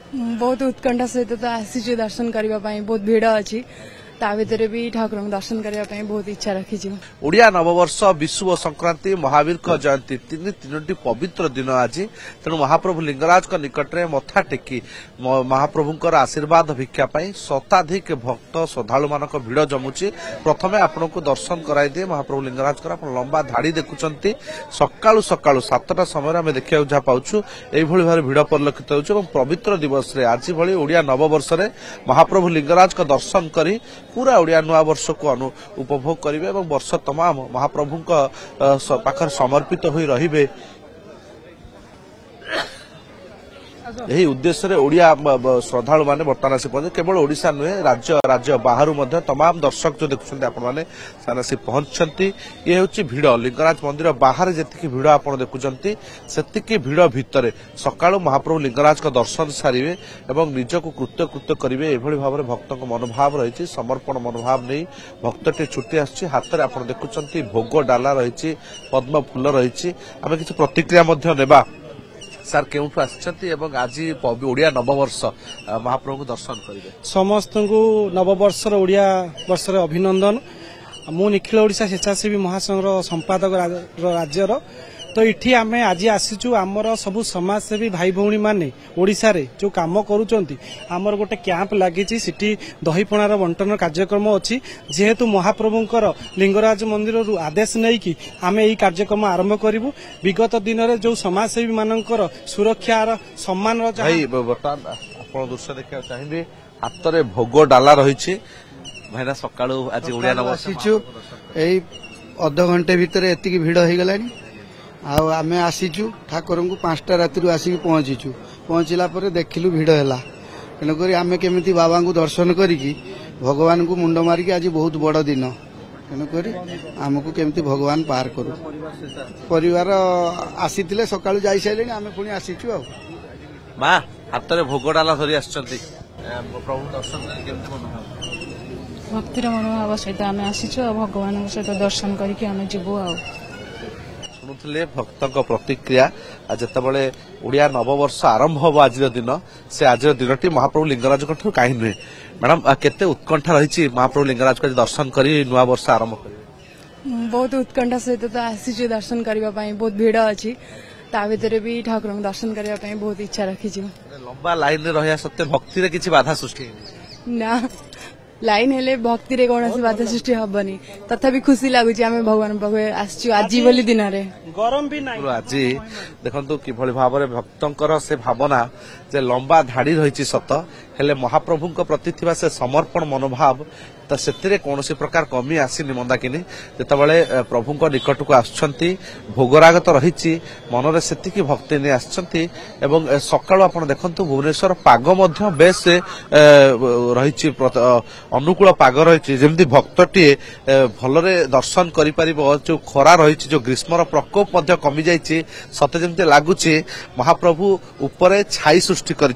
बहुत उत्कंठा सहित तो आसी दर्शन करने बहुत भिड़ अच्छी ता भितर भी ठाकुर दर्शन करने बहुत इच्छा रखी। ओडिया नववर्ष विषुव संक्रांति महावीर जयंती तीनोटी पवित्र दिन आज तेणु महाप्रभु लिंगराज निकट में मथा टेकी महाप्रभुंकर आशीर्वाद भिक्षापी शताधिक भक्त श्रद्धालु मान भिड़ जमुची। प्रथम आपण को दर्शन कराई दिए महाप्रभु लिंगराज लंबा धाड़ी देखुंट सकाळु सकाळु 7टा समय आम देखा जहाँ पाचु यही भाव भिड़ परिलक्षित हो पवित्र दिवस आज भली ओडिया नववर्ष महाप्रभु लिंगराज दर्शन कर पूरा ओडिया नुआ वर्ष को उपभोग करेंगे और वर्ष तमाम महाप्रभु पाखर समर्पित हो रहिबे। यही उद्देश्य ओडिया श्रद्धालु माने बर्तमान आसी पहुंचे केवल ओडिशा नुहे राज्य बाहर तमाम दर्शक जो देखुं आपने आसी पहुंचती ये हूँ भिड़ लिंगराज मंदिर बाहर जी भिड़ आप देखुंट से भिड़ भितर सका महाप्रभु लिंगराज दर्शन सारे और निजक कृत्य करेंगे ये भाव में भक्त मनोभाव रही समर्पण मनोभाव नहीं भक्तटे छुटी आस हाथ में आप देखुंट भोग डाला रही पद्म फूल रही आम किसी प्रतिक्रिया नेबा। सर केउठु आछंती एवं आज ओडिया नववर्ष महाप्रभु को दर्शन करेंगे समस्त को नववर्षर ओडिया वर्षर अभिनंदन। मु निखिल ओडिशा स्वेच्छासेवी महासंघ संपादक राज्यर तो इठी आमे आज आसीचु आमर सबु समाजसेवी भाई भौणी माने ओडिशा रे जो काम करूचंती आमर गोटे कैंप लागिची सिटी दहीपणार बंटन कार्यक्रम अछि जेहेतु महाप्रभुंकर लिंगराज मंदिर रु आदेश नै कि आमे एई कार्यक्रम आरंभ करिवु। विगत दिन रे जो समाजसेवी मानकर सुरक्षा सम्मान भाई बर्तमान आपण दृश्य देखा चाहिए हाथ रे भोग डाला रही भाईना सकाळु आज ओडिया नववर्ष आसीचु एई अध घंटे भितर एतिकी भिड़ हो गलानी आम आसीचु ठाकुर को 5टा राति आसिक पहुंचीचु पहुंचला देखिलु भिड़ है तेणुक आम केमी बाबा को दर्शन करी भगवान को मुंड मारिक आज बहुत बड़ दिन तेणुक आमको केमी भगवान पार करू परिवार आसी सकाळु जाई सारे आम पुणी आसीचु आ माँ हाथ में भोग डाला धरी प्रभु दर्शन भक्तिर मनोभाव सहित आम आसीचु भगवान सहित दर्शन करके आम जीवु आ शुणुले भक्त प्रतिक्रिया जितेबाला ओडिया नववर्ष आरंभ हम आज दिन से आज दिन महाप्रभु लिंगराज कहीं नुहे मैडम केते उत्कंठा रही महाप्रभु लिंगराज को दर्शन कर नुआ वर्ष आरंभ कर बहुत उत्कंठा सहित तो आसी दर्शन करने बहुत भिड़ अच्छी ता भितर भी ठाकुर दर्शन करने बहुत इच्छा रखी। लंबा लाइन रहा सत्य भक्ति किसी बाधा सृष्टि ना लाइन हेले भक्ति रे कौन बाधा सृष्टि हेनी तथापि खुशी लगुच आम भगवान पाखे आसचु आज बोली दिन गरम भी आज देखु कि भाव में भक्तंकर से भावना जे लंबा धाड़ी रही सत हेले महाप्रभु प्रति से समर्पण मनोभाव तो से कौन प्रकार कमी आसीनी मंदाकिनी जितेबाला प्रभु निकट को आसुंच भोगराग तो रही मनरे से भक्ति नहीं आसुंच सकाळु आप देखु भुवनेश्वर पाग बेस रही अनुकूल पाग रही जमी भक्तटी भलरे दर्शन कर जो खरा रही जो ग्रीष्मर प्रकोप कमी जाइए सते जमी लगुच महाप्रभु उपरे छाई सृष्टि कर